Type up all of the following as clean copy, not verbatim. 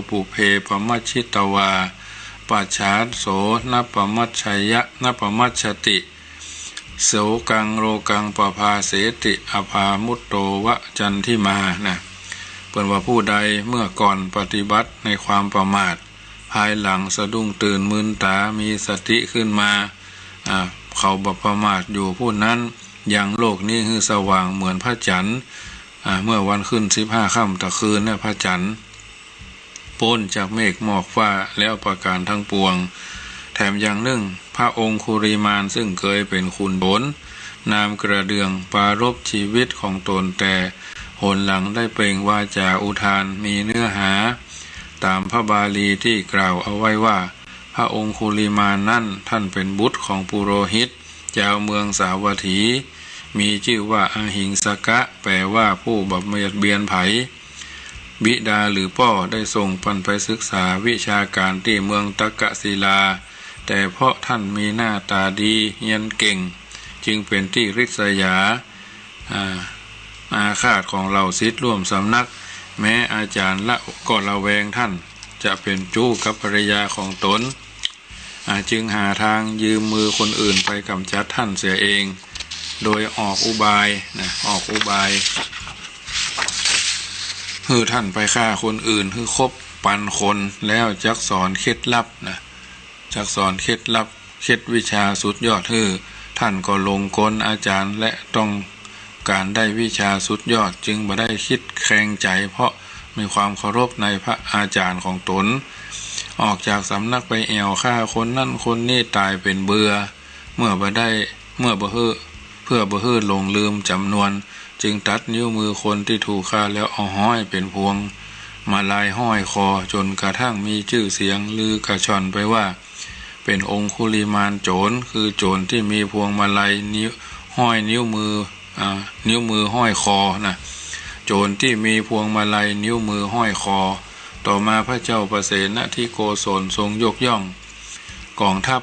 ปุเพปมัชชิตวาปัจฉาโสนปมัชชัยยะนปมัชชติโสกังโรกังปภาเสติอภามุตโตวะจันทิมานะเปิ่นว่าผู้ใดเมื่อก่อนปฏิบัติในความประมาทภายหลังสะดุ้งตื่นมึนตามีสติขึ้นมาเขาบ่ประมาทอยู่ผู้นั้นอย่างโลกนี้คือสว่างเหมือนพระจันทร์เมื่อวันขึ้น15 ค่ำตะคืนเนี่ยพระจันทร์พ้นจากเมฆหมอกฟ้าแล้วประการทั้งปวงแถมอย่างหนึ่งพระองค์คุริมานซึ่งเคยเป็นขุนโบนนามกระเดืองปรารภชีวิตของตนแต่หนหลังได้เปล่งวาจาอุทานมีเนื้อหาตามพระบาลีที่กล่าวเอาไว้ว่าพระองค์คุริมานนั่นท่านเป็นบุตรของปุโรหิตเจ้าเมืองสาวัตถีมีชื่อว่าอหิงสกะแปลว่าผู้บำเพ็ญเบียนไผบิดาหรือพ่อได้ส่งปันไปศึกษาวิชาการที่เมืองตกศิลาแต่เพราะท่านมีหน้าตาดีเรียนเก่งจึงเป็นที่ริษยาอาฆาตของเหล่าศิษย์ร่วมสำนักแม้อาจารย์ละก็ระแวงท่านจะเป็นจู้กับภรรยาของตนจึงหาทางยืมมือคนอื่นไปกำจัดท่านเสียเองโดยออกอุบายคือท่านไปฆ่าคนอื่นคือคบปันคนแล้วจักสอนเคล็ดลับจักสอนเคล็ดลับเคล็ดวิชาสุดยอดท่านก็ลงกลอาจารย์และต้องการได้วิชาสุดยอดจึงบ่ได้คิดแข็งใจเพราะมีความเคารพในพระอาจารย์ของตนออกจากสำนักไปแอวฆ่าคนนั่นคนนี้ตายเป็นเบื่อเมื่อบ่ฮื้อลงลืมจำนวนจึงตัดนิ้วมือคนที่ถูกฆ่าแล้วเอาห้อยเป็นพวงมาลายห้อยคอจนกระทั่งมีชื่อเสียงลือกระชอนไปว่าเป็นองคุลิมานโจรคือโจรที่มีพวงมาลัยห้อยนิ้วมือห้อยคอโจรที่มีพวงมาลัยนิ้วมือห้อยคอต่อมาพระเจ้าประเสนทิโกศลทรงยกย่องกองทัพ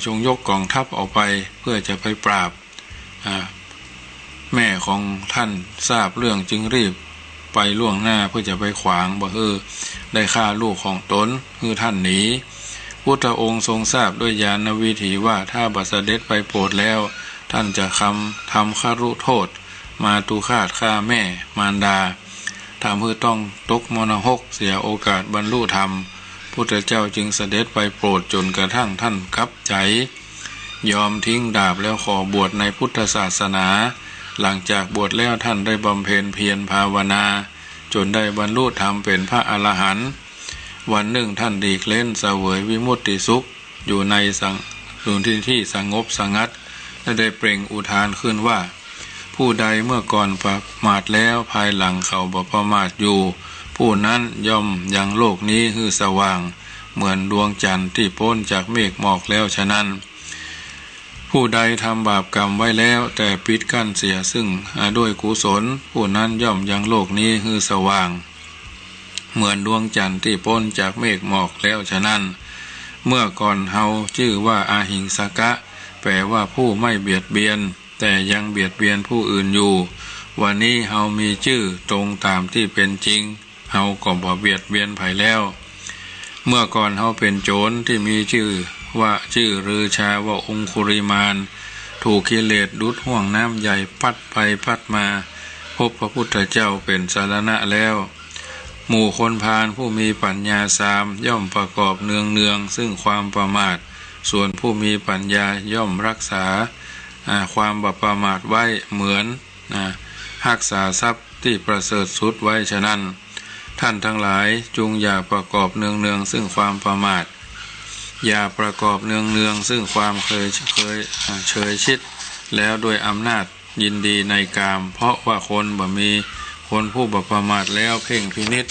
ทรงยกกองทัพออกไปเพื่อจะไปปราบแม่ของท่านทราบเรื่องจึงรีบไปล่วงหน้าเพื่อจะไปขวางบ่ได้ฆ่าลูกของตนคือท่านหนีพุทธองค์ทรงทราบด้วยญาณวิถีว่าถ้าบัดเสด็จไปโปรดแล้วท่านจะทำครุโทษมาตุฆาตฆ่าแม่มารดาทำเพื่อต้องตกมรณะเสียโอกาสบรรลุธรรมพุทธเจ้าจึงเสด็จไปโปรดจนกระทั่งท่านกลับใจยอมทิ้งดาบแล้วขอบวชในพุทธศาสนาหลังจากบวชแล้วท่านได้บำเพ็ญเพียรภาวนาจนได้บรรลุธรรมเป็นพระอรหันต์วันหนึ่งท่านดีเล่นเสวยวิมุตติสุขอยู่ในที่สงบสงัดและได้เปล่งอุทานขึ้นว่าผู้ใดเมื่อก่อนประมาทแล้วภายหลังเขาบ่ประมาทอยู่ผู้นั้นย่อมยังโลกนี้คือสว่างเหมือนดวงจันทร์ที่พ้นจากเมฆหมอกแล้วฉะนั้นผู้ใดทำบาปกรรมไว้แล้วแต่ปิดกั้นเสียซึ่งด้วยกุศลผู้นั้นย่อมยังโลกนี้คือสว่างเหมือนดวงจันทร์ที่พ้นจากเมฆหมอกแล้วฉะนั้นเมื่อก่อนเฮาชื่อว่าอาหิงสกะแปลว่าผู้ไม่เบียดเบียนแต่ยังเบียดเบียนผู้อื่นอยู่วันนี้เฮามีชื่อตรงตามที่เป็นจริงเฮาก็บ่เบียดเบียนไผแล้วเมื่อก่อนเฮาเป็นโจรที่มีชื่อฤาชาว่าองคุริมานถูกกิเลสดุดห่วงน้ำใหญ่พัดไปพัดมาพบพระพุทธเจ้าเป็นสารณะแล้วหมู่คนพาลผู้มีปัญญาสามย่อมประกอบเนืองซึ่งความประมาทส่วนผู้มีปัญญาย่อมรักษาความบ่ประมาทไว้เหมือนรักษาทรัพย์ที่ประเสริฐสุดไว้ฉะนั้นท่านทั้งหลายจงอย่าประกอบเนืองซึ่งความประมาทอย่าประกอบเนืองซึ่งความเคยเฉยชิดแล้วโดยอำนาจยินดีในกามเพราะว่าคนผู้บ่ประมาทแล้วเพ่งพินิจ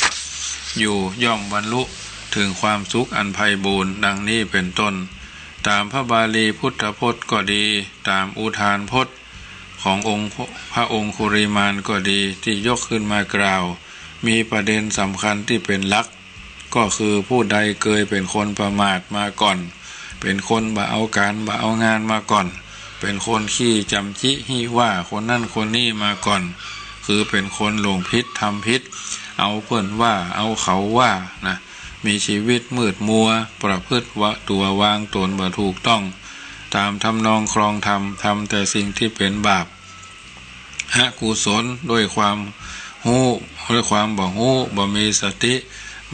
อยู่ย่อมบรรลุถึงความสุขอันไพบูรย์ดังนี้เป็นต้นตามพระบาลีพุทธพจน์ก็ดีตามอุทานพจน์ของพระองค์คุริมานก็ดีที่ยกขึ้นมากล่าวมีประเด็นสำคัญที่เป็นหลักก็คือผู้ใดเคยเป็นคนประมาทมาก่อนเป็นคนบ่เอาการบ่เอางานมาก่อนเป็นคนขี้จำจิหิว่าคนนั่นคนนี้มาก่อนคือเป็นคนหลงผิดทำผิด เอาเพิ่นว่าเอาเขาว่านะมีชีวิตมืดมัวประพฤติตัววางตนบ่ถูกต้องตามทำนองครองธรรมทำแต่สิ่งที่เป็นบาปอกุศลด้วยความหู้ด้วยความบ่หู้บ่มีสติ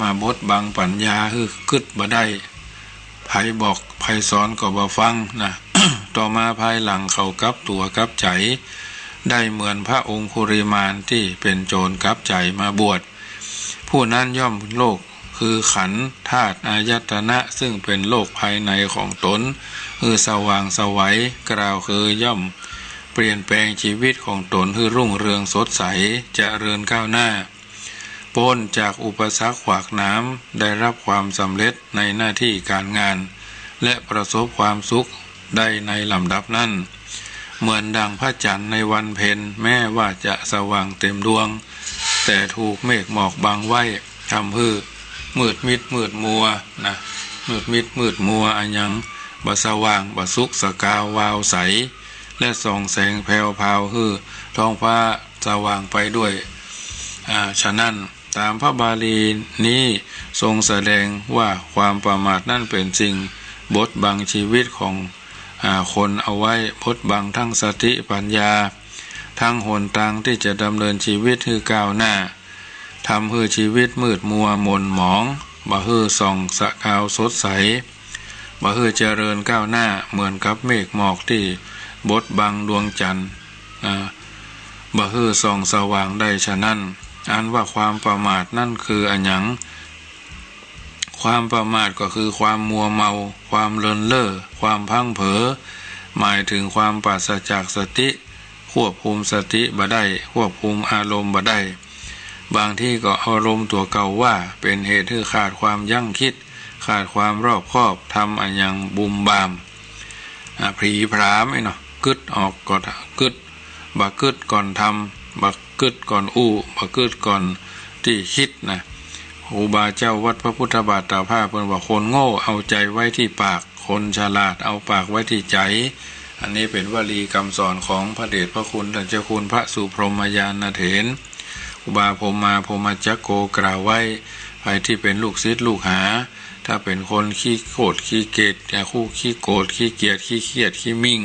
มาบดบังปัญญาคือกึดบ่ได้ไผบอกไผสอนก็บ่ฟังนะ ต่อมาภายหลังเขากับตัวกับใจได้เหมือนพระองคุริมานที่เป็นโจรกับใจมาบวชผู้นั้นย่อมโลกคือขันธ์ธาตุอายตนะซึ่งเป็นโลกภายในของตนคือสว่างไสวกล่าวคือย่อมเปลี่ยนแปลงชีวิตของตนให้รุ่งเรืองสดใสเจริญก้าวหน้าพ้นจากอุปสรรคขวากน้ำได้รับความสำเร็จในหน้าที่การงานและประสบความสุขได้ในลำดับนั้นเหมือนดังพระจันทร์ในวันเพ็ญแม้ว่าจะสว่างเต็มดวงแต่ถูกเมฆหมอกบังไว้ทำให้มืดมิดมืดมัวนะมืดมิดมืดมัวอันยังบ่สว่างบ่สุขสกาววาวใสและส่องแสงแผ่วพราวฮือท้องฟ้าสว่างไปด้วยฉะนั้นตามพระบาลีนี้ทรงแสดงว่าความประมาทนั่นเป็นสิ่งบดบังชีวิตของคนเอาไว้บดบังทั้งสติปัญญาทั้งหนทางที่จะดำเนินชีวิตให้ก้าวหน้าทำให้ชีวิตมืดมัวหม่นหมองบ่ให้ส่องสกาวสดใสบ่ให้เจริญก้าวหน้าเหมือนกับเมฆหมอกที่บดบังดวงจันทร์บ่ให้ส่องสว่างได้ฉะนั้นอันว่าความประมาทนั่นคืออันหยังความประมาทก็คือความมัวเมาความเลินเล่อความพังเผลอหมายถึงความปราศจากสติควบคุมสติบ่ได้ควบคุมอารมณ์บ่ได้บางที่ก็อารมณ์ตัวเก่าว่าเป็นเหตุให้ขาดความยั้งคิดขาดความรอบคอบทำอันยังบุมบามผีพรามเนาะกึดออกก็กึดบ่กึดก่อนทำบ่กึดก่อนอู้บ่กึดก่อนที่คิดนะครูบาเจ้าวัดพระพุทธบาทตาผ้าเพิ่นว่าคนโง่เอาใจไว้ที่ปากคนฉลาดเอาปากไว้ที่ใจอันนี้เป็นวลีคำสอนของพระเดชพระคุณท่านเจ้าคุณพระสุพรหมญาณเถรครูบาพรหมาพรหมจักโกกล่าวไว้ใครที่เป็นลูกศิษย์ลูกหาถ้าเป็นคนขี้โกรธขี้เกลียดคู่ขี้โกรธขี้เกียจขี้เครียดขี้มิ่ง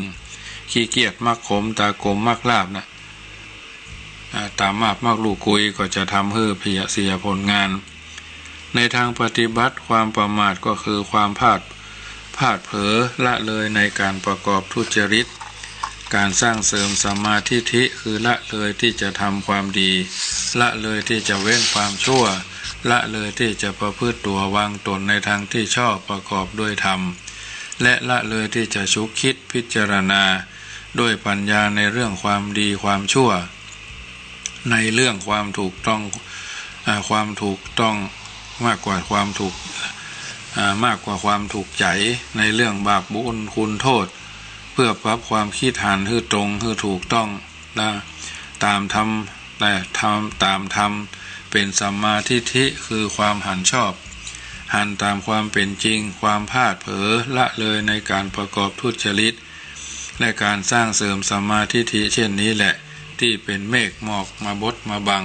ขี้เกียจมักขมตากลมมักลาบนะตามมาบมักลูกกุยก็จะทำให้เสียผลงานในทางปฏิบัติความประมาทก็คือความพลาดเผลอละเลยในการประกอบทุจริตการสร้างเสริมสัมมาทิฏฐิคือละเลยที่จะทำความดีละเลยที่จะเว้นความชั่วละเลยที่จะประพฤติตัววางตนในทางที่ชอบประกอบด้วยธรรมและละเลยที่จะชุกคิดพิจารณาด้วยปัญญาในเรื่องความดีความชั่วในเรื่องความถูกต้องมากกว่าความถูกใจในเรื่องบาปบุญคุณโทษเพื่อปรับความคิดหันให้ตรงให้ถูกต้องนะตามธรรมเป็นสัมมาทิฏฐิคือความหันชอบหันตามความเป็นจริงความพลาดเผลอละเลยในการประกอบทุจริตและการสร้างเสริมสัมมาทิฏฐิเช่นนี้แหละที่เป็นเมฆหมอกมาบดมาบัง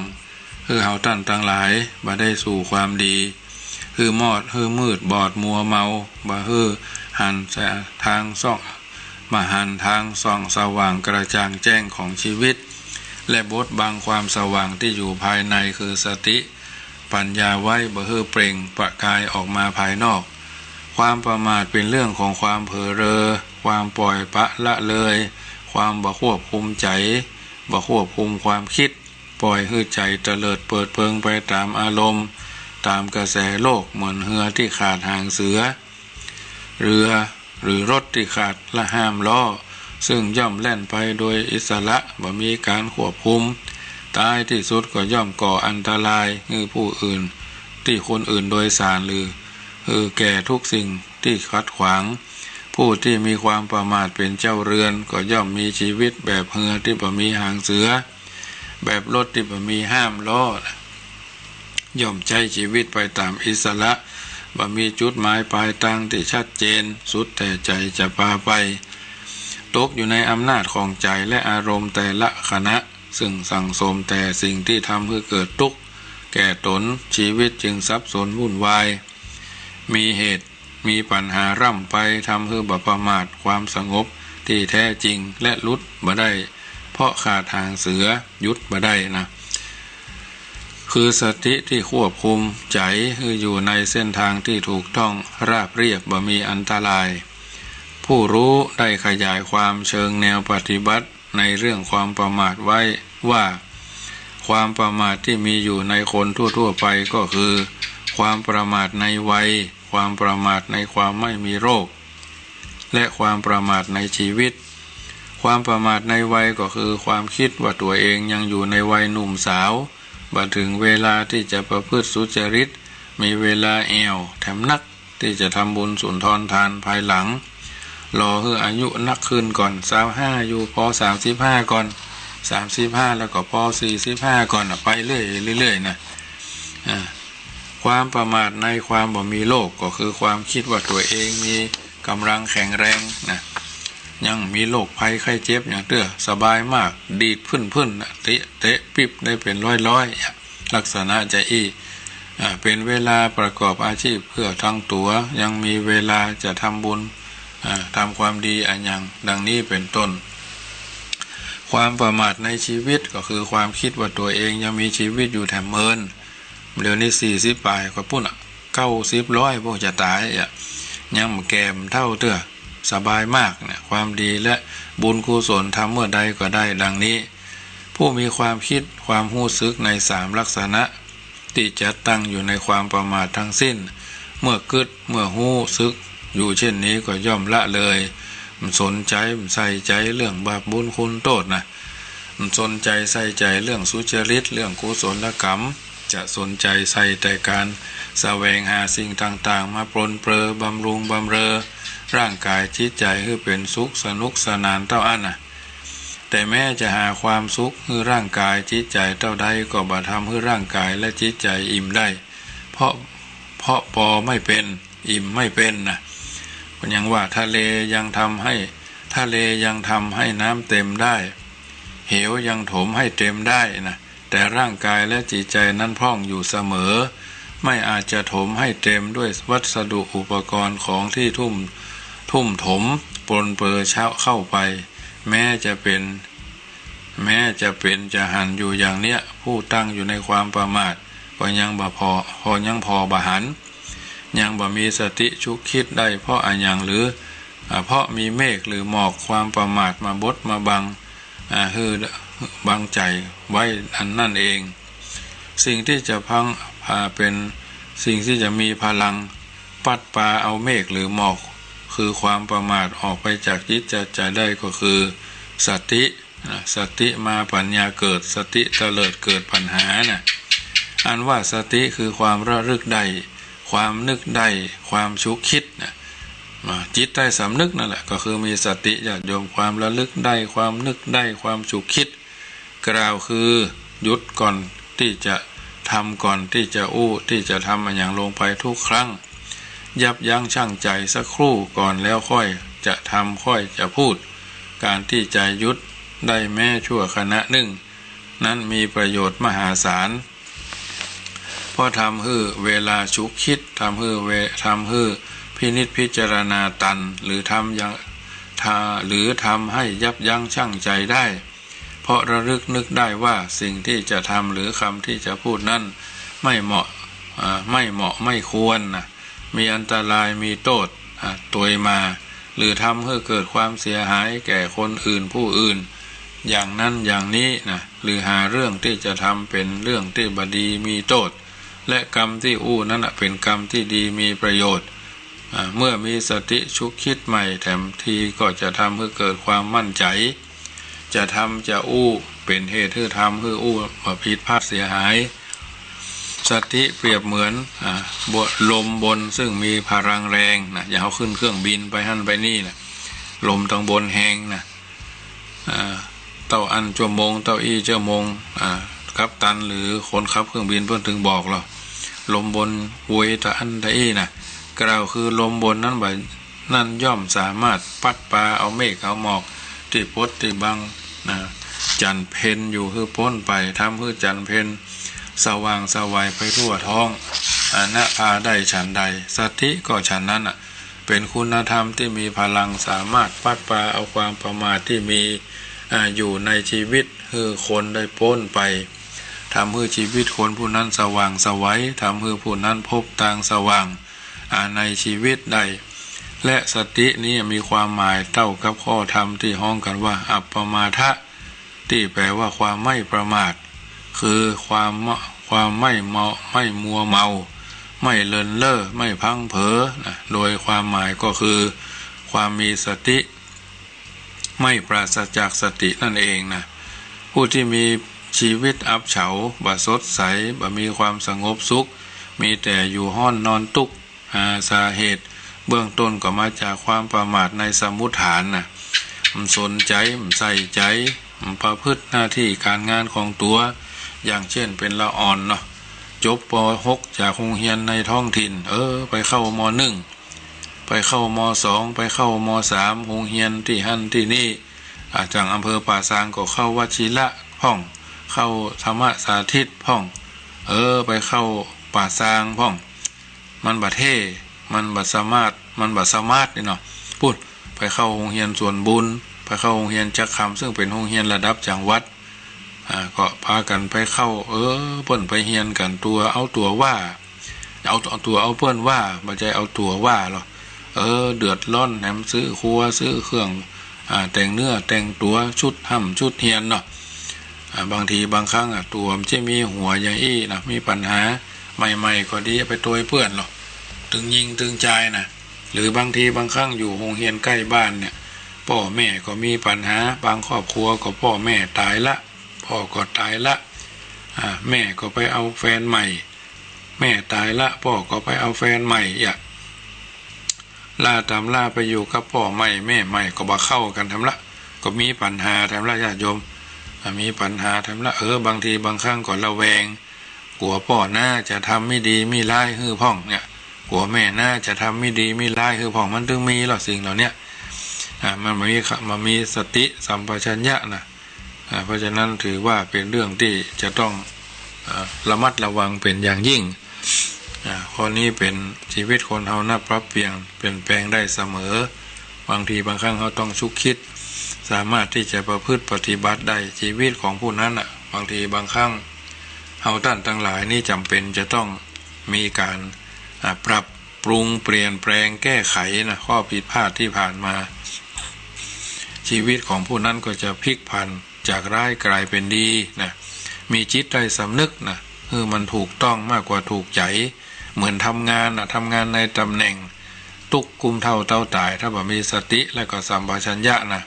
คือเฮาท่านทั้งหลายบ่ได้สู่ความดีคือมืดบอดมัวเมาบ่หันทางส่องสว่างกระจ่างแจ้งของชีวิตและบดบังความสว่างที่อยู่ภายในคือสติปัญญาไว้บ่เปล่งประกายออกมาภายนอกความประมาทเป็นเรื่องของความเผลอเรอความปล่อยปละละเลยความบ่ควบคุมใจบ่ควบคุมความคิดปล่อยให้ใจเตลิดเปิดเพิงไปตามอารมณ์ตามกระแสโลกเหมือนเรือที่ขาดหางเสือเรือหรือรถที่ขาดละห้ามล้อซึ่งย่อมแล่นไปโดยอิสระบ่มีการควบคุมตายที่สุดก็ย่อมก่ออันตรายคือผู้อื่นที่คนอื่นโดยสารหรือแก่ทุกสิ่งที่ขัดขวางผู้ที่มีความประมาทเป็นเจ้าเรือนก็ย่อมมีชีวิตแบบเรือที่บ่มีหางเสือแบบรถที่บ่มีห้ามล้อย่อมใช้ชีวิตไปตามอิสระบ่มีจุดหมายปลายทางที่ชัดเจนสุดแต่ใจจะพาไปตกอยู่ในอำนาจของใจและอารมณ์แต่ละขณะซึ่งสั่งสมแต่สิ่งที่ทำให้เกิดทุกข์ แก่ตนชีวิตจึงสับสนวุ่นวายมีเหตุมีปัญหาร่ำไปทำให้บ่ประมาทความสงบที่แท้จริงและลุดบ่ได้เพราะขาดทางเสือยุดบ่ได้นะคือสติที่ควบคุมใจคืออยู่ในเส้นทางที่ถูกต้องราบเรียบบ่มีอันตรายผู้รู้ได้ขยายความเชิงแนวปฏิบัติในเรื่องความประมาทไว้ว่าความประมาทที่มีอยู่ในคนทั่วๆไปก็คือความประมาทในวัยความประมาทในความไม่มีโรคและความประมาทในชีวิตความประมาทในวัยก็คือความคิดว่าตัวเองยังอยู่ในวัยหนุ่มสาวบัดถึงเวลาที่จะประพฤติสุจริตมีเวลาแอวแถมนักที่จะทำบุญสุนทรทานภายหลังรอให้อายุนักขึ้นก่อน25อยู่พอ35ก่อน35แล้วก็พอ45ก่อนไปเรื่อยๆนะความประมาทในความบ่มีโรคก็คือความคิดว่าตัวเองมีกำลังแข็งแรงนะยังมีโรคภัยไข้เจ็บอย่างเตื้อสบายมากดีดพึ่นเตะปิ๊บได้เป็นร้อยลักษณะจะเป็นเวลาประกอบอาชีพเพื่อทั้งตัวยังมีเวลาจะทำบุญทำความดีอันอย่างดังนี้เป็นต้นความประมาทในชีวิตก็คือความคิดว่าตัวเองยังมีชีวิตอยู่แถมเมินเดี๋ยวนี้40ปลายก็พุ่น90 100พวกจะตายยังแก่มเท่าเตื้อสบายมากเนี่ยความดีและบุญกุศลทำเมื่อใดก็ได้ดังนี้ผู้มีความคิดความรู้สึกใน3ลักษณะที่จะตั้งอยู่ในความประมาททั้งสิ้นเมื่อกึดเมื่อรู้สึกอยู่เช่นนี้ก็ย่อมละเลยมันสนใจมันใส่ใจเรื่องบาปบุญคุณโทษนะมันสนใจใส่ใจเรื่องสุจริตเรื่องกุศลกรรมจะสนใจใส่แต่การแสวงหาสิ่งต่างๆมาปรนเปรอบำรุงบำเรอร่างกายจิตใจให้เป็นสุขสนุกสนานเท่าอันนะแต่แม้จะหาความสุขให้ร่างกายจิตใจเท่าใดก็บ่ทำให้ร่างกายและจิตใจอิ่มได้เพราะพอไม่เป็นอิ่มไม่เป็นนะยังว่าทะเลยังทำให้น้ำเต็มได้เหวยังถมให้เต็มได้นะแต่ร่างกายและจิตใจนั้นพร่องอยู่เสมอไม่อาจจะถมให้เต็มด้วยวัสดุอุปกรณ์ของที่ทุ่มถมปนเปื้อเข้าไปแม้จะเป็นจะหันอยู่อย่างเนี้ยผู้ตั้งอยู่ในความประมาทก็ยังบ่พอบ่หันยังบ่มีสติชุกคิดได้เพราะอันอย่างหรือเพราะมีเมฆหรือหมอกความประมาทมาบดมาบังบังใจไว้อันนั่นเองสิ่งที่จะเป็นสิ่งที่จะมีพลังปัดปาเอาเมฆหรือหมอกคือความประมาทออกไปจากจิตใจได้ก็คือสติมาปัญญาเกิดสติเตลิดเกิดปัญหานะอันว่าสติคือความระลึกได้ความนึกได้ความชุกคิดนะจิตใต้สำนึกนั่นแหละก็คือมีสติญาติโยมความระลึกได้ความนึกได้ความฉุกคิดกล่าวคือหยุดก่อนที่จะทำก่อนที่จะที่จะทำอย่างลงไปทุกครั้งยับยั้งชั่งใจสักครู่ก่อนแล้วค่อยจะทำค่อยจะพูดการที่ใจหยุดได้แม้ชั่วขณะหนึ่งนั้นมีประโยชน์มหาศาลเพราะทำให้เวลาฉุกคิดทำให้พินิจพิจารณาตันหรือทำให้ยับยั้งชั่งใจได้เพราะระลึกนึกได้ว่าสิ่งที่จะทำหรือคำที่จะพูดนั้นไม่เหมาะไม่ควรนะมีอันตรายมีโทษตัวมาหรือทำให้เกิดความเสียหายแก่คนอื่นผู้อื่นอย่างนั้นอย่างนี้นะหรือหาเรื่องที่จะทำเป็นเรื่องที่บดีมีโทษและกรรมที่นั้นเป็นกรรมที่ดีมีประโยชน์เมื่อมีสติชุกคิดใหม่แถมทีก็จะทำให้เกิดความมั่นใจจะทำจะเป็นเหตุให้ทำให้ผิดพลาดเสียหายสติเปรียบเหมือนลมบนซึ่งมีพลังแรงนะอย่าเอาขึ้นเครื่องบินไปหั่นไปนี่นะลมทางบนแหงนะเต้าอันชั่วโมงเต้าอี้ชั่วโมงกัปตันหรือคนขับเครื่องบินเพิ่นถึงบอกเราลมบนหวยตะอันตะอี้นะกล่าวคือลมบนนั่นย่อมสามารถปัดปาเอาเมฆเอาหมอกที่พดที่บังจันเพนอยู่คือพ้นไปทำคือจันเพน สว่างสวัยไปทั่วท้องณภาได้ฉันใดสติก็ฉันนั้นเป็นคุณธรรมที่มีพลังสามารถปัดปาเอาความประมาทที่มีอยู่ในชีวิตคือคนได้พ้นไปทำให้ชีวิตคนผู้นั้นสว่างสวัยทำให้ผู้นั้นพบทางสว่างในชีวิตได้และสตินี้มีความหมายเท่ากับข้อธรรมที่ฮ้องกันว่าอัปปมาทะที่แปลว่าความไม่ประมาทคือความไม่มัวเมาไม่เลินเล่อไม่พังเผลอนะโดยความหมายก็คือความมีสติไม่ปราศจากสตินั่นเองนะผู้ที่มีชีวิตอับเฉาบ่สดใสบ่มีความสงบสุขมีแต่อยู่ห้อนนอนตุกสาเหตุเบื้องต้นก็มาจากความประมาทในสมุฏฐานนะมันสนใจมันใส่ใจมันประพฤติหน้าที่การงานของตัวอย่างเช่นเป็นละอ่อนเนาะจบป.6 จากโรงเรียนในท้องถิ่นไปเข้าม.1 ไปเข้าม.2 ไปเข้าม.3 โรงเรียนที่หั่นที่นี่จากอำเภอป่าซางก็เข้าวชิระพ่องเข้าธรรมสาธิตพ่องไปเข้าป่าซางพ่องมันบัดเท่มันบัดสามารถนี่เนาะพูดไปเข้าโรงเรียนส่วนบุญไปเข้าโรงเรียนจักคำซึ่งเป็นโรงเรียนระดับจังหวัดก็พากันไปเข้าเปิ้นไปเฮียนกันตัวเอาตัวว่าเอาตัวเอาเปิ้นว่าบ่ใจเอาตัวว่าหรอเดือดร้อนแหมซื้อครัวซื้อเครื่องแต่งเนื้อแต่งตัวชุดห่ำชุดเฮียนเนาะบางทีบางครั้งตัวมันจะมีหัวอย่างอี้นะมีปัญหาใหม่ๆก็ดีไปตัวเพื่อนหรอกตึงยิงตึงใจนะหรือบางทีบางครั้งอยู่โรงเรียนใกล้บ้านเนี่ยพ่อแม่ก็มีปัญหาบางครอบครัวก็พ่อแม่ตายละพ่อก็ตายละแม่ก็ไปเอาแฟนใหม่แม่ตายละพ่อก็ไปเอาแฟนใหม่ล่าไปอยู่กับพ่อใหม่แม่ใหม่ก็บ่เข้ากันทำละก็มีปัญหาทำละญาติโยมมีปัญหาทำละบางทีบางครั้งก็ระแวงกลัวพ่อน่าจะทำไม่ดีไม่ร้ายฮือพ่องเนี่ยกลัวแม่น่าจะทำไม่ดีไม่ร้ายฮือพ่องมันถึงมีหรอสิ่งเหล่านี้มันมีสติสัมปชัญญะนะเพราะฉะนั้นถือว่าเป็นเรื่องที่จะต้องระมัดระวังเป็นอย่างยิ่งข้อนี้เป็นชีวิตคนเฮาน่าปรับเปลี่ยนแปลงได้เสมอบางทีบางครั้งเขาต้องชุกคิดสามารถที่จะประพฤติปฏิบัติได้ชีวิตของผู้นั้นบางทีบางครั้งเฮาท่านทั้งหลายนี่จำเป็นจะต้องมีการปรับปรุงเปลี่ยนแปลงแก้ไขนะข้อผิดพลาดที่ผ่านมาชีวิตของผู้นั้นก็จะพลิกผันจากร้ายกลายเป็นดีนะมีจิตใจสำนึกนะมันถูกต้องมากกว่าถูกใจเหมือนทำงานในตำแหน่งตุกกุมเท่าเต้าตายถ้าบ่มีสติและก็สัมปชัญญะนะ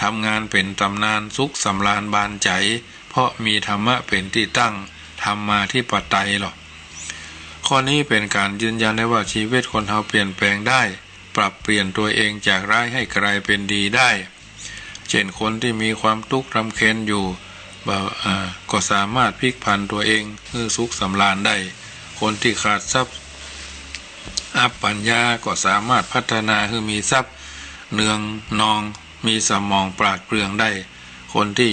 ทำงานเป็นตำนานสุขสำราญบานใจเพราะมีธรรมะเป็นที่ตั้งธรรมาธิปไตยหรอกข้อนี้เป็นการยืนยันได้ว่าชีวิตคนเราเปลี่ยนแปลงได้ปรับเปลี่ยนตัวเองจากร้ายให้กลายเป็นดีได้เช่นคนที่มีความทุกข์รำเค็ญอยู่ก็สามารถพลิกผันตัวเองให้สุขสำราญได้คนที่ขาดทรัพย์ปัญญาก็สามารถพัฒนาให้มีทรัพย์เนืองนองมีสมองปราดเปรื่องได้คนที่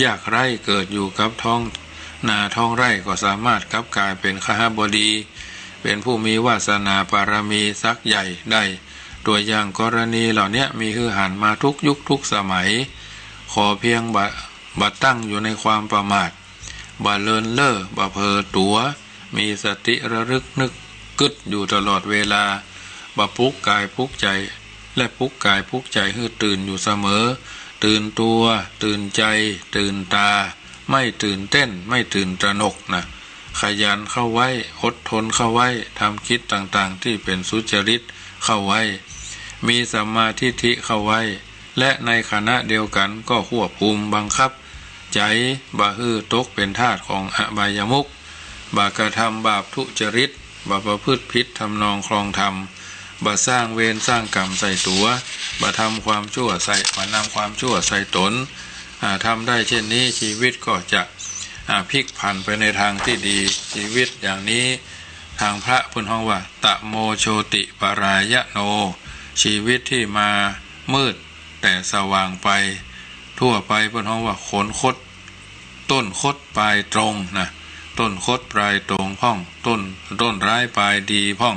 อยากไร่เกิดอยู่กับท้องนาท้องไร่ก็สามารถกลับกลายเป็นขหบดีเป็นผู้มีวาสนาบารมีสักใหญ่ได้ตัวอย่างกรณีเหล่านี้มีคือหันมาทุกยุคทุกสมัยขอเพียงบัดตั้งอยู่ในความประมาทบ่เลินเล่อบ่เพ้อตัวมีสติระลึกนึกกึดอยู่ตลอดเวลาบ่ปลุกกายปลุกใจและปลุกกายปลุกใจให้ตื่นอยู่เสมอตื่นตัวตื่นใจตื่นตาไม่ตื่นเต้นไม่ตื่นตระหนกนะขยันเข้าไว้อดทนเข้าไว้ทำคิดต่างๆที่เป็นสุจริตเข้าไว้มีสัมมาทิฏฐิเข้าไว้และในขณะเดียวกันก็ควบคุมบังคับใจบ่ฮื้อตกเป็นทาสของอบายมุขบ่กระทำบาปทุจริตบ่ประพฤติผิดทำนองคลองธรรมบ่สร้างเวรสร้างกรรมใส่ตัวบ่ทำความชั่วใส่บ่นำความชั่วใส่ตนทำได้เช่นนี้ชีวิตก็จะพลิกผันไปในทางที่ดีชีวิตอย่างนี้ทางพระพุทธองค์ว่าตะโมโชติปรายโนชีวิตที่มามืดแต่สว่างไปทั่วไปพุทธองค์ว่าขนคดต้นคดปลายตรงนะ ต้นคดปลายตรงพ่องต้นร้ายปลายดีพ่อง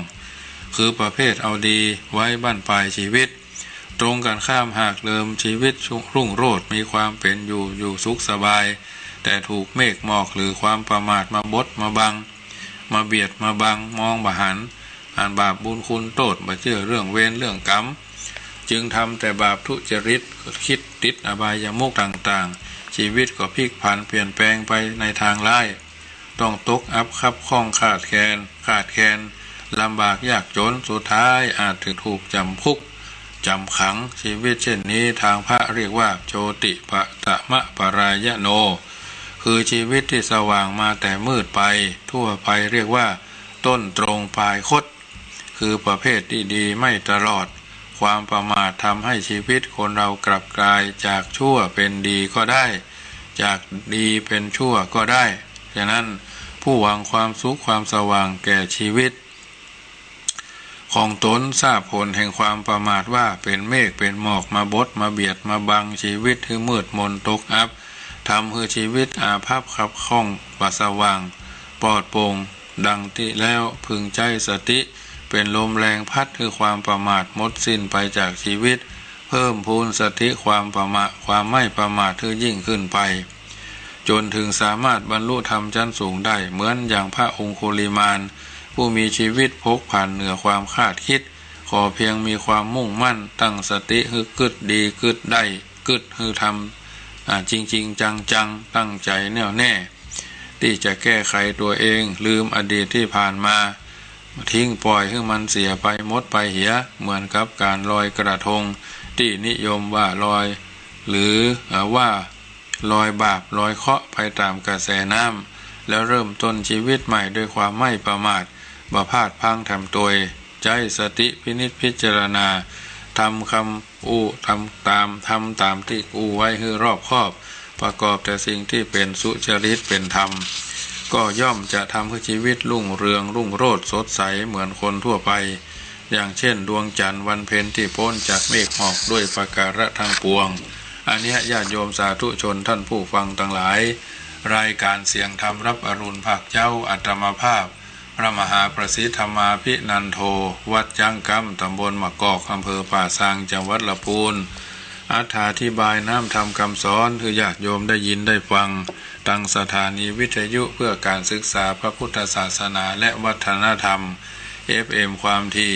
คือประเภทเอาดีไว้บั้นปลายชีวิตตรงกันข้ามหากเดิมชีวิตรุ่งโรจน์มีความเป็นอยู่สุขสบายแต่ถูกเมฆหมอกหรือความประมาทมาบดมาบังมาเบียดมาบังมองบ่หันอ่านบาปบุญคุณโทษมาเชื่อเรื่องเวรเรื่องกรรมจึงทำแต่บาปทุจริตคิดติดอบายมุขต่างๆชีวิตก็พลิกผันเปลี่ยนแปลงไปในทางร้ายต้องตกอับคับข้องขาดแคลนลำบากยากจนสุดท้ายอาจถูกจำคุกจำขังชีวิตเช่นนี้ทางพระเรียกว่าโชติปะตะมะปรายโนคือชีวิตที่สว่างมาแต่มืดไปทั่วไปเรียกว่าต้นตรงปลายคดคือประเภทที่ดีไม่ตลอดความประมาททำให้ชีวิตคนเรากลับกลายจากชั่วเป็นดีก็ได้จากดีเป็นชั่วก็ได้ฉะนั้นผู้หวังความสุขความสว่างแก่ชีวิตของตนทราบผลแห่งความประมาทว่าเป็นเมฆเป็นหมอกมาบดมาเบียดมาบังชีวิตให้มืดมนตกอับทำให้ชีวิตอาภัพขับข้องปัสว่างปลอดโปร่งดังที่แล้วพึงใจสติเป็นลมแรงพัดคือความประมาทหมดสิ้นไปจากชีวิตเพิ่มพูนสติความไม่ประมาทที่ยิ่งขึ้นไปจนถึงสามารถบรรลุธรรมชั้นสูงได้เหมือนอย่างพระองคุลิมานผู้มีชีวิตพกผ่านเหนือความคาดคิดขอเพียงมีความมุ่งมั่นตั้งสติฮึกึดดีกึดได้กึดฮึทำจริงจังตั้งใจแน่วแน่ที่จะแก้ไขตัวเองลืมอดีตที่ผ่านมาทิ้งปล่อยให้มันเสียไปหมดไปเหียเหมือนกับการลอยกระทงที่นิยมว่าลอยหรือว่าลอยบาปลอยเคราะห์ไปตามกระแสน้ำแล้วเริ่มต้นชีวิตใหม่ด้วยความไม่ประมาทบ่พลาดพลั้งทำตัวใจสติพินิจพิจารณาทำคำทำตามที่ไว้ให้รอบคอบประกอบแต่สิ่งที่เป็นสุจริตเป็นธรรมก็ย่อมจะทำให้ชีวิตรุ่งเรืองรุ่งโรจน์สดใสเหมือนคนทั่วไปอย่างเช่นดวงจันทร์วันเพ็ญที่พ้นจากเมฆหมอกด้วยประการะทั้งปวงอันนี้ญาติโยมสาธุชนท่านผู้ฟังทั้งหลายรายการเสียงธรรมรับอรุณภาคเจ้าอัตมภาพพระมหาประสิทธมาภินันโทวัดจังกำตำบลมะกอกอำเภอป่าซางจังหวัดลำพูนอธิบายน้ำธรรมคำสอนคือญาติโยมได้ยินได้ฟังตั้งสถานีวิทยุเพื่อการศึกษาพระพุทธศาสนาและวัฒนธรรม FM ความถี่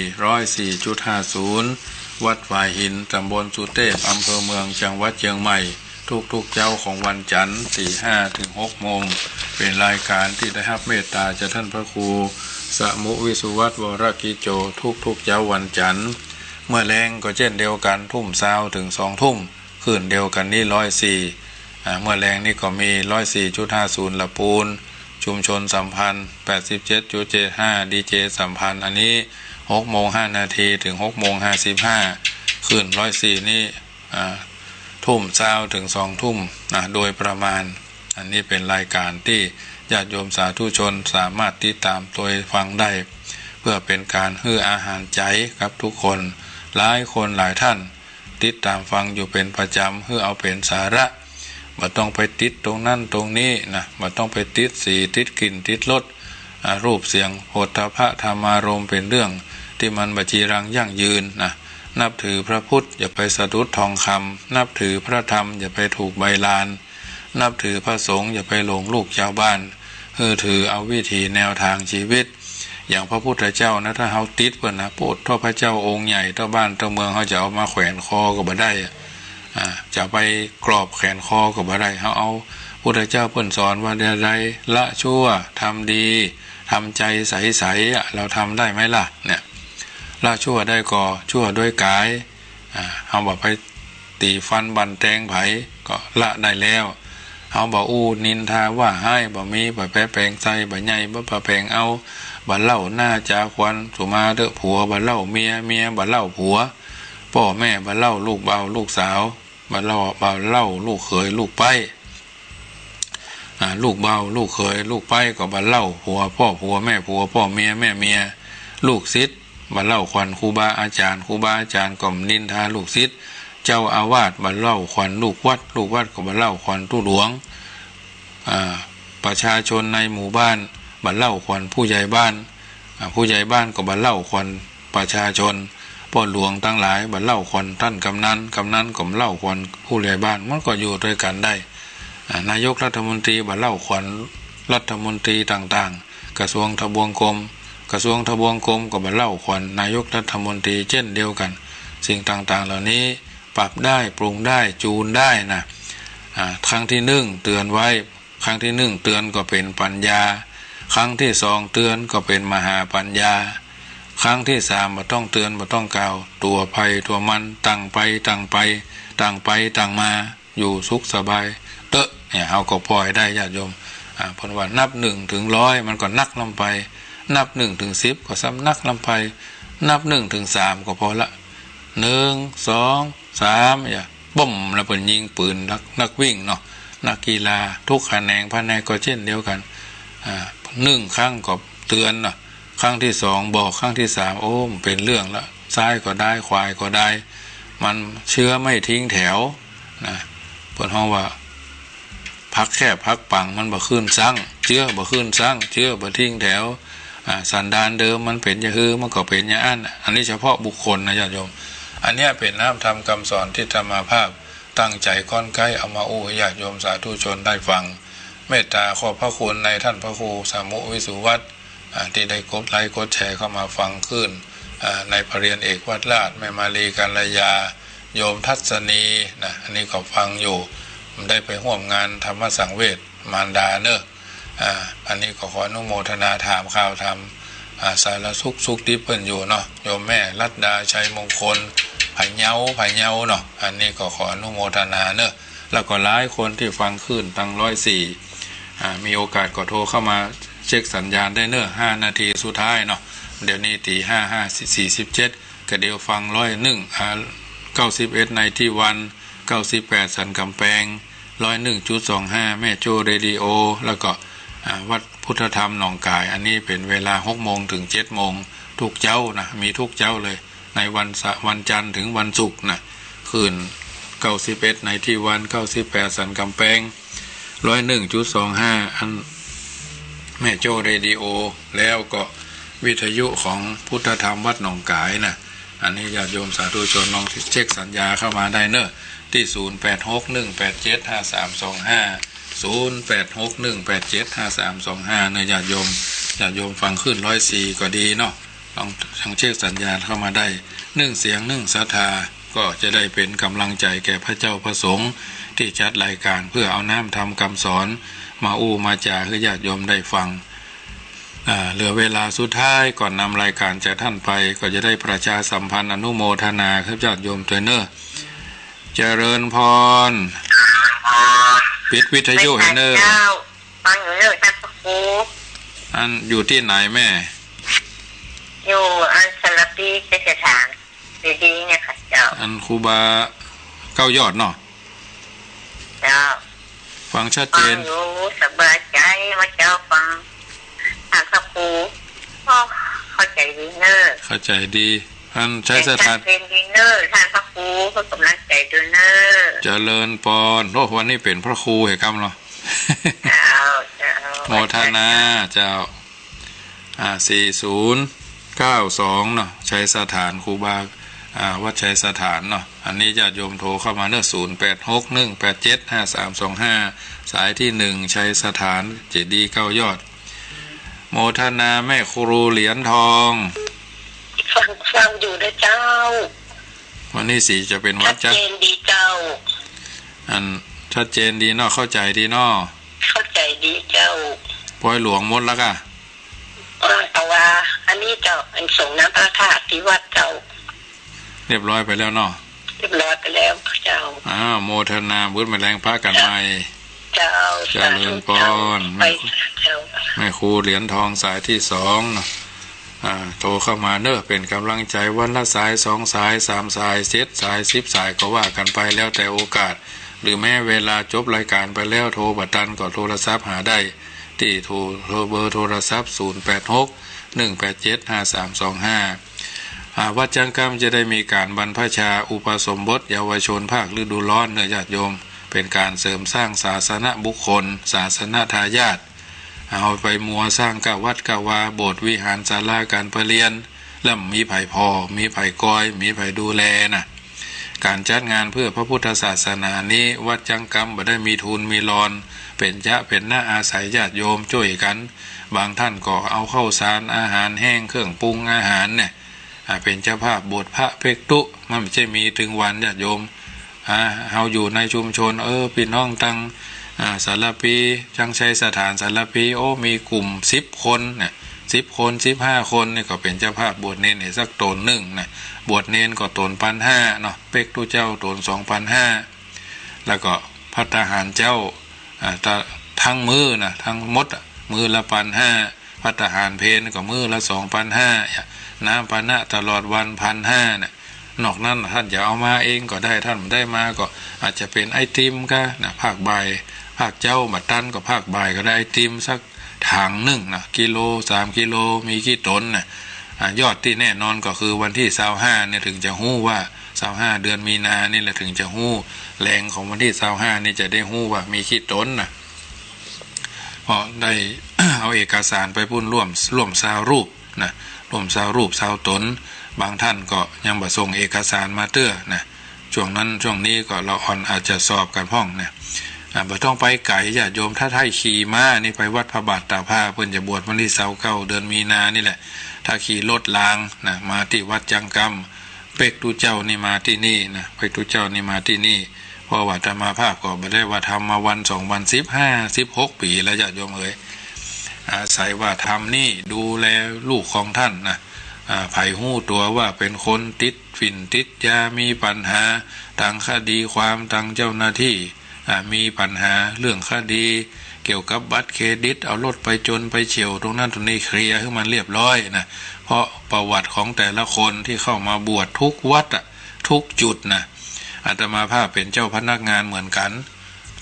104.50 วัดฝายหินตำบลสุเทพอำเภอเมืองจังหวัดเชียงใหม่ทุกเจ้าของวันจันทร์ 5 ถึง 6 โมงเป็นรายการที่ได้รับเมตตาจากท่านพระครูสมุวิสุวัตวรกิโจทุกเจ้าวันจันทร์เมื่อแรงก็เช่นเดียวกันทุ่ม20ถึง2 ทุ่มคืนเดียวกันนี่104เมื่อแรงนี่ก็มี 104.50 ละปูนชุมชนสัมพันธ์ 87.75 ดีเจสัมพันธ์อันนี้ 6:05 ถึง 6:55 คืน104นี่ทุ่ม20ถึง2 ทุ่มโดยประมาณอันนี้เป็นรายการที่ญาติโยมสาธุชนสามารถติดตามตัวฟังได้เพื่อเป็นการให้อาหารใจกับทุกคนหลายคนหลายท่านติดตามฟังอยู่เป็นประจำเพื่อเอาเป็นสาระบ่ต้องไปติดตรงนั้นตรงนี้นะบ่ต้องไปติดสีติดกลิ่นติดรสรูปเสียงโผฏฐัพพะธรรมารมณ์เป็นเรื่องที่มันบัจีรังยั่งยืนนะนับถือพระพุทธอย่าไปสะดุดทองคำนับถือพระธรรมอย่าไปถูกใบลานนับถือพระสงฆ์อย่าไปหลงลูกชาวบ้านถือเอาวิธีแนวทางชีวิตอย่างพระพุทธเจ้านะถ้าเฮาติดเพิ่นนะโปรดท่อพระเจ้าองค์ใหญ่ท่อบ้านท่อเมืองเฮาจะเอามาแขวนคอก็บ่ได้จะไปกรอบแขนคอก็บ่ได้เฮาเอาพุทธเจ้าเพิ่นสอนว่าใดละชั่วทำดีทำใจใสๆเราทำได้ไหมล่ะเนี่ยละชั่วได้ก่อชั่วด้วยกายเฮาบ่ไปตีฟันบันแตงไผก็ละได้แล้วเฮาบ่นินทาว่าให้บ่มีบ่แปะแปลงใส่บ่ใหญ่บ่ปะแปลงเอาบ่เล่าหน้าจาควันสุมาเด้อผัวบ่เล่าเมียบ่เล่าผัวพ่อแม่บ่เล่าลูกเบาลูกสาวบ่เล่าลูกเขยลูกไปลูกเบาลูกเขยลูกไปก็บ่เล่าผัวพ่อผัวแม่ผัวพ่อเมียแม่เมียลูกศิษย์บ่เล่าขวัญครูบาอาจารย์ก็นินทาลูกศิษย์เจ้าอาวาสบ่เล่าขวัญลูกวัดก็บ่เล่าขวัญตู้หลวงป ประชาชนในหมู่บ้านบัดเล่าควันผู้ใหญ่บ้านผู้ใหญ่บ้านก็บัดเล่าควันประชาชนพ่อหลวงตั้งหลายบัดเล่าควันท่านกำนันก็เล่าควันผู้ใหญ่บ้านมันก็อยู่ด้วยกันได้นายกรัฐมนตรีบัดเล่าควันรัฐมนตรีต่างๆกระทรวงทบวงกรมก็บัดเล่าควันนายกรัฐมนตรีเช่นเดียวกันสิ่งต่างๆเหล่านี้ปรับได้ปรุงได้จูนได้นะครั้งที่1เตือนไว้ครั้งที่1เตือนก็เป็นปัญญาครั้งที่2เตือนก็เป็นมหาปัญญาครั้งที่3บ่ต้องเตือนบ่ต้องกล่าวตัวภัยตัวมันตั้งไปมาอยู่สุขสบายเนี่ยเฮาก็ปล่อยได้ญาติโยมเพราะว่านับ1ถึง100มันก็นักลงไปนับ1ถึง10ก็ซ้ำนักลงไปนับ1ถึง3ก็พอละ1 2 3อย่าบ่มแล้วเพิ่นยิงปืนนักวิ่งเนาะนักกีฬาทุกแขนงก็เช่นเดียวกัน1ครั้งก็เตือนเนาะครั้งที่2บอกครั้งที่3โอ้มเป็นเรื่องละซ้ายก็ได้ขวายก็ได้มันเชื้อไม่ทิ้งแถวนะเพิ่นฮ้องว่าพักแค่พักปังมันบ่ขึ้นซั้งเชื้อบ่ขึ้นซั้งเชื้อบ่ทิ้งแถวสันดานเดิมมันเป็นอย่างคือมันก็เป็นอย่างอันนี้เฉพาะบุคคลนะญาติโยมอันนี้เป็นน้ำธรรมคำสอนที่ธรรมาภาพตั้งใจค่อนใกล้เอามาอู้ให้ญาติโยมสาธุชนได้ฟังเมตตาขอบพระคุณในท่านพระครูสามุวิสุวัฒน์ที่ได้กดไลค์กดแชร์เข้ามาฟังขึ้นในปรริญญาเอกวัดราชแม่มาลีกัลยาโยมทัศนีนะอันนี้ก็ฟังอยู่ได้ไปร่วมงานธรรมสังเวชมารดาเนอะอันนี้ก็ขออนุโมทนาถามข่าวธรรมสารสุขที่เพิ่นอยู่เนาะโยมแม่รัตดาชัยมงคลไผ่เย้าเนาะอันนี้ก็ขออนุโมทนาเนอะแล้วก็หลายคนที่ฟังขึ้นตั้ง104มีโอกาสก็โทรเข้ามาเช็คสัญญาณได้เนอะ5นาทีสุดท้ายเนาะเดี๋ยวนี้ตี5:47ก็เดี๋ยวฟัง91ในที่วัน98สันกำแพง101.25แม่โจ้เรดิโอแล้วก็วัดพุทธธรรมหนองกายอันนี้เป็นเวลา 6:00 นถึง 7:00 นทุกเจ้านะมีทุกเจ้าเลยในวันจันทร์ถึงวันศุกร์นะคืน91ในที่วัน98สันกำแพง101.25อันแม่โจ้เรดิโอแล้วก็วิทยุของพุทธธรรมวัดหนองกายนะอันนี้ญาติโยมสาธุชนลองเช็คสัญญาเข้ามาได้เนอะที่0861875325 0861875325เนี่ยญาติโยมฟังขึ้น104ก็ดีเนาะลองเช็คสัญญาณเข้ามาได้1เสียง1ศรัทธาก็จะได้เป็นกำลังใจแก่พระเจ้าพระสงฆ์ที่จัดรายการเพื่อเอาน้ำทำคำสอนมาอู้มาจาให้ญาติโยมได้ฟังเหลือเวลาสุดท้ายก่อนนำรายการจากท่านไปก็จะได้ประชาสัมพันธ์อนุโมทนาครับญาติโยมตัวเนอเจริญพรปิดวิทยุให้เนอฟังอยู่เนอท่านพระครูอันอยู่ที่ไหนแม่อยู่อันสารปีเสถานดีๆเนี่ยค่ะเจ้าอันครูบาเก้ายอดเนาะเจ้าฟังชัดเจนอยู่สบายใจมาเจ้าฟังท่านพระครูเข้าใจดีเนอเข้าใจดีท่านใช้สถานเป็นดีเนอท่านพระครูก็กำลังใจดูเนอเจริญปอนโอ้วันนี้เป็นพระครูเหรอกำเนาะโมทนาเจ้า4092เนาะใช้สถานครูบาวัดชัยสถานเนาะอันนี้ญาติโยมโทรเข้ามาเนอะ0861875325สายที่1ชัยสถานเจดีย์9ยอดโมทนาแม่ครูเหรียญทองฟังอยู่นะเจ้าวันนี้สีจะเป็นวัดจ้ะชัดเจนดีเจ้าอันชัดเจนดีเนาะเข้าใจดีเนาะเข้าใจดีเจ้าปล่อยหลวงหมดแล้วก่ะแต่ว่าอันนี้เจ้าอันส่งน้ำพระธาตุที่วัดเจ้าเรียบร้อยไปแล้วเนาะเรียบร้อยไปแล้วเจ้าโมทนาบุญแมลงพระกันใหม่เจ้าเจริญพรแม่ครูเหรียญทองสายที่2เนาะโทรเข้ามาเนอะเป็นกำลังใจวันละสาย2สาย3สาย7สาย10สายก็ว่ากันไปแล้วแต่โอกาสหรือแม้เวลาจบรายการไปแล้วโทรบัดตันก็โทรศัพท์หาได้ที่โทรเบอร์โทรศัพท์0861875325วัดจังกรรมจะได้มีการบรรพชาอุปสมบทเยาวชนภาคฤดูร้อนเนอะญาติโยมเป็นการเสริมสร้างศาสนบุคคลศาสนทายาท เอาไปมัวสร้างกะวัดกะวาโบสถ์วิหารศาลาการประเรียนแล้วมีไผ่พอมีไผ่กอยมีไผ่ดูแลนะการจัดงานเพื่อพระพุทธศาสนานี้วัดจังกำบ่ได้มีทุนมีรอนเป็นเป็นหน้าอาศัยญาติโยมช่วยกันบางท่านก็เอาข้าวสารอาหารแห้งเครื่องปรุงอาหารเนี่ยเป็นเจ้าภาพบวชพระเพกตุมันไม่ใช่มีถึงวันญาติโยมเฮาอยู่ในชุมชนพี่น้องตั้งสารปีจังชัยสถานสารปีมีกลุ่ม10 คนเนี่ย10 คน15 คนนี่ก็เป็นเจ้าภาพบวชเนรสักตนหนึ่งนะบวชเนรก็ตน1,500เนาะเป็กตุเจ้าตน2,500แล้วก็พระทหารเจ้าทั้งมือนะทั้งมดมือละ1,500พระทหารเพนก็มือละ2,500น้ำปานะตลอดวัน1,500เนี่ยนอกนั้นท่านจะเอามาเองก็ได้ท่านไม่ได้มาก็อาจจะเป็นไอติมก็นะภาคบ่ายภาคเจ้าบัดตันก็ภาคบ่ายก็ได้ไอติมสักถังหนึ่งนะกิโล3 กิโลมีกี่ตนนะยอดที่แน่นอนก็คือวันที่25เนี่ยถึงจะหู้ว่า25เดือนมีนานี่แหละถึงจะหู้แรงของวันที่25นี่จะได้หู้ว่ามีกี่ตนนะเพราะได้ เอาเอกสารไปพุ่นร่วมซาวรูปนะร่วมซาวรูปซาวตนบางท่านก็ยังบ่ส่งเอกสารมาเตื้อนะช่วงนี้ก็เราอาจจะสอบกันพ้องเนี่ยบ่ต้องไปไกลญาติโยมถ้าขี่ม้านี่ไปวัดพระบาทตากผ้าเพิ่นจะบวชวันที่29เดือนมีนานี่แหละถ้าขี่รถรางนะมาที่วัดจังกำเป็กตุเจ้านี่มาที่นี่นะเป็กตุเจ้านี่มาที่นี่เพราะว่าธรรมภาพก็บ่ได้ว่าทำมาวัน2วัน15-16 ปีแล้วญาติโยมเอ๋ยอาศัยว่าทำนี่ดูแลลูกของท่านนะไผ่หู้ตัวว่าเป็นคนติดฝิ่นติดยามีปัญหาทางคดีความทางเจ้าหน้าที่มีปัญหาเรื่องคดีเกี่ยวกับบัตรเครดิตเอารถไปจนไปเฉี่ยวตรงนั้นตรงนี้เคลียร์ให้มันเรียบร้อยนะเพราะประวัติของแต่ละคนที่เข้ามาบวชทุกวัดทุกจุดนะอาตมาภาพเป็นเจ้าพนักงานเหมือนกัน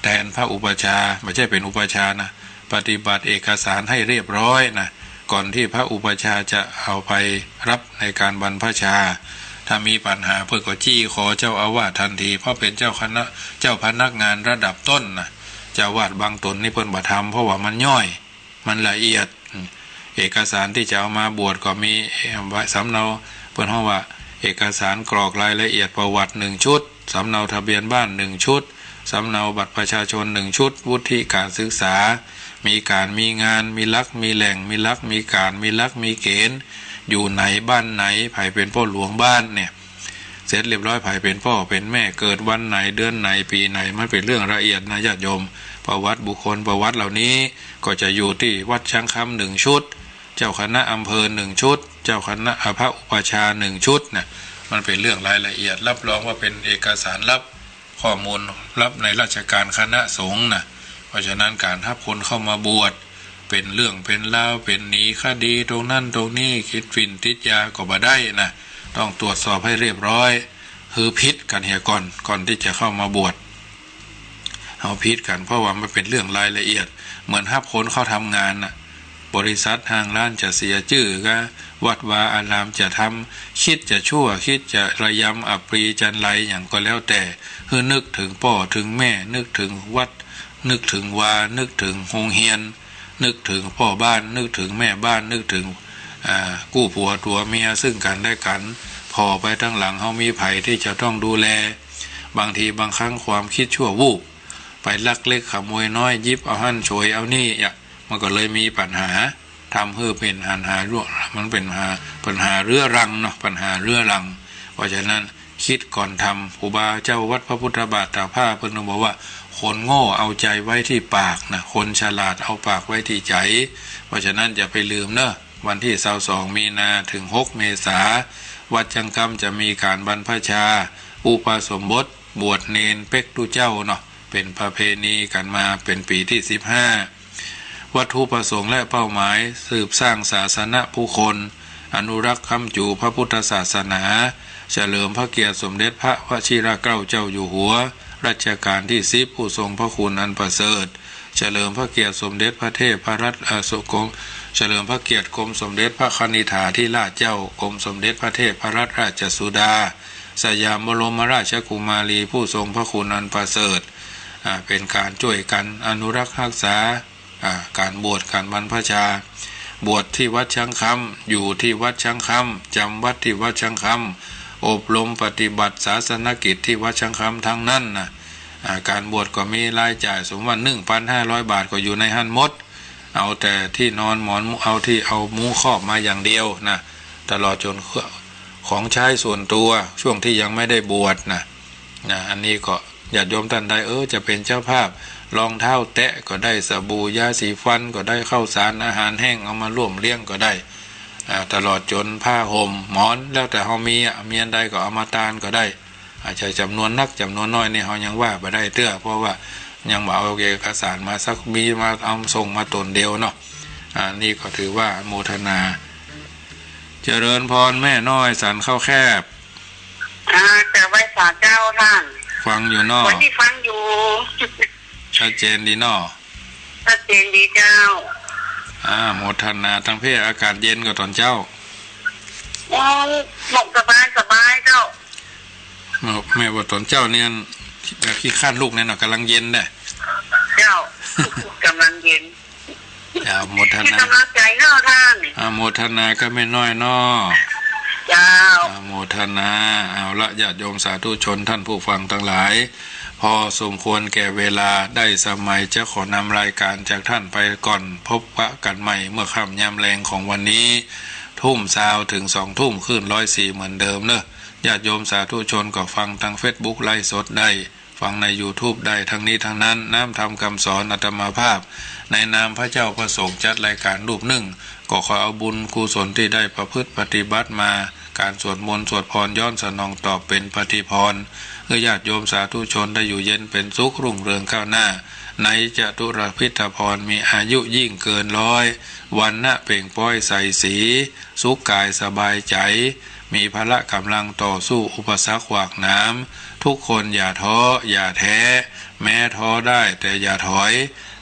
แทนพระอุปชาไม่ใช่เป็นอุปชานะปฏิบัติเอกสารให้เรียบร้อยนะก่อนที่พระอุปชาจะเอาไปรับในการบรรพชาถ้ามีปัญหาเพื่อก็จี้ขอเจ้าอาวาสทันทีเพราะเป็นเจ้าพนักงานระดับต้นนะเจ้าวาดบางตนนี่เพิ่นบ่ทำเพราะว่ามันย่อยมันละเอียดเอกสารที่จะเอามาบวชก็มีสำเนาเพิ่นเฮาว่าเอกสารกรอกรายละเอียดประวัติ1 ชุดสำเนาทะเบียนบ้าน1 ชุดสำเนาบัตรประชาชน1 ชุดวุฒิการศึกษามีการมีงานมีลักมีแหล่งมีลักมีการมีลักมีเกณฑ์อยู่ไหนบ้านไหนไผเป็นพ่อหลวงบ้านเนี่ยเสร็จเรียบร้อยไผเป็นพ่อเป็นแม่เกิดวันไหนเดือนไหนปีไหนมันเป็นเรื่องละเอียดนะญาติโยมประวัติบุคคลประวัติเหล่านี้ก็จะอยู่ที่วัดช้างคำ1 ชุดเจ้าคณะอำเภอ1 ชุดเจ้าคณะพระอุปชา1 ชุดเนี่ยมันเป็นเรื่องรายละเอียดรับรองว่าเป็นเอกสารลับข้อมูลลับในราชการคณะสงฆ์นะเพราะฉะนั้นการทับคนเข้ามาบวชเป็นเรื่องเป็นราวเป็นหนีคดีตรงนั้นตรงนี้คิดฝิ่นติดยาก็บ่ได้นะต้องตรวจสอบให้เรียบร้อยคือพิษกันเหียก่อนที่จะเข้ามาบวชเอาพิษกันเพราะว่ามันเป็นเรื่องรายละเอียดเหมือนทับคนเข้าทำงานนะบริษัททางร้านจะเสียชื่อก็วัดวาอารามจะทำคิดจะชั่วคิดจะระยำอัปรีจันไรอย่างก็แล้วแต่คือนึกถึงพ่อถึงแม่นึกถึงวัดนึกถึงวานึกถึงโรงเรียนนึกถึงพ่อบ้านนึกถึงแม่บ้านนึกถึงกู้ผัวตัวเมียซึ่งกันและกันพอไปทั้งหลังเขามีไผ่ที่จะต้องดูแลบางทีบางครั้งความคิดชั่ววูบไปลักเล็กขโมยน้อยยิบเอาหั่นโฉยเอานี่มันก็เลยมีปัญหาทำให้เป็นปัญหารั่วมันเป็นปัญหาเรื้อรังเนาะปัญหาเรื้อรังเพราะฉะนั้นคิดก่อนทำครูบาเจ้าวัดพระพุทธบาทตากผ้าเพิ่นบอกว่าคนโง่เอาใจไว้ที่ปากนะคนฉลาดเอาปากไว้ที่ใจเพราะฉะนั้นอย่าไปลืมเนอะวันที่22 มีนาถึง6 เมษาวัดจังกำจะมีการบรรพชาอุปสมบทบวชเนนเป็กตุเจ้าเนาะเป็นประเพณีกันมาเป็นปีที่15วัตถุประสงค์และเป้าหมายสืบสร้างศาสนาผู้คนอนุรักษ์คำจูพระพุทธศาสนาเฉลิมพระเกียรติสมเด็จพระวชิรเกล้าเจ้าอยู่หัวรัชกาลที่10ผู้ทรงพระคุณอันประเสริฐเฉลิมพระเกียรติสมเด็จพระเทพรัตนสุกงเฉลิมพระเกียรติกรมสมเด็จพระคณิษฐาธิราชเจ้ากรมสมเด็จพระเทพรัตนราชสุดาสยามบรมราชกุมารีผู้ทรงพระคุณอันประเสริฐเป็นการช่วยกันอนุรักษ์รักษา การบวชการบรรพชาบวชที่วัดช้างคำอยู่ที่วัดช้างคำจำวัดที่วัดช้างคำอบรมปฏิบัติศาสนกิจที่วัดช้างคำทั้งนั้นนะการบวชก็มีรายจ่ายสมว่า 1,500 บาทก็อยู่ในหันหมดเอาแต่ที่นอนหมอนเอาที่เอามุ้งครอบมาอย่างเดียวนะตลอดจนของใช้ส่วนตัวช่วงที่ยังไม่ได้บวชนะอันนี้ก็ญาติโยมท่านใดจะเป็นเจ้าภาพรองเท้าแตะก็ได้สบู่ยาสีฟันก็ได้ข้าวสารอาหารแห้งเอามาร่วมเลี้ยงก็ได้ตลอดจนผ้าห่มหมอนแล้วแต่เขามีอันใดก็เอามาตานก็ได้อาจจะจำนวนนักจำนวนน้อยนี่เขายังว่าไปได้เตื้อเพราะว่ายังบ่เอาเอกสารมาสักมีมาเอาส่งมาตนเดียวเนาะนี่ก็ถือว่าโมทนาเจริญพรแม่น้อยสันเข้าแคบแต่ไว้สาเจ้าท่านฟังอยู่นอวันที่ฟังอยู่ชัดเจนดีนอชัดเจนดีเจ้าโมทนาทั้งเพศอากาศเย็นกว่าตอนเจ้าหมกสบายเจ้าแม่ว่าตอนเจ้าเนี่ยขี้ข้านลูกเนี่ยกำลังเย็นได้เจ้ากำลังเย็นโมทนากำลังใจเนาะท่านโมทนาก็ไม่น้อยนอเจ้าโมทนาเอาละญาติโยมสาธุชนท่านผู้ฟังทั้งหลายพอสมควรแก่เวลาได้สมัยจะขอนำรายการจากท่านไปก่อนพบปะกันใหม่เมื่อค่ำยามแรงของวันนี้20:00ถึง20:00ขึ้น104เหมือนเดิมเนอะญาติโยมสาธุชนก็ฟังทาง Facebook ไลฟ์สดได้ฟังใน YouTube ได้ทั้งนี้ทั้งนั้นน้ำธรรมคำสอนอาตมาภาพในนามพระเจ้าประสงค์จัดรายการรูปหนึ่งก็ขอเอาบุญกุศลที่ได้ประพฤติปฏิบัติมาการสวดมนต์สวดพรย้อนสนองตอบเป็นปฏิพรเพื่อญาติโยมสาธุชนได้อยู่เย็นเป็นสุขรุ่งเรืองก้าวหน้าในจตุรพิธพรมีอายุยิ่งเกิน100วันณะเปล่งป้อยใสสีสุขกายสบายใจมีพละกำลังต่อสู้อุปสรรคขวากน้ำทุกคนอย่าท้ออย่าแท้แม้ท้อได้แต่อย่าถอย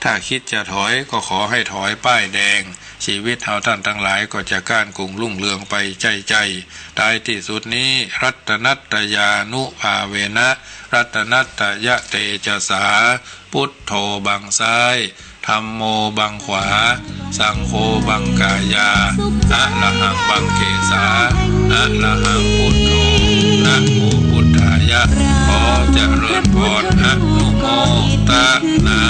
ถ้าคิดจะถอยก็ขอให้ถอยป้ายแดงชีวิตเฮาท่านทั้งหลายก็จะก้านกุงรุ่งเรืองไปใจท้ายที่สุดนี้รัตนัตยานุภาเวนะรัตนัตยะเตจสาพุทโธบังซ้ายธัมโมบังขวาสังโฆบังกายาอะระหังบังเกสาอะระหังพุทโธนะโมพุทธายะขอเจริญพรอนุโมทนา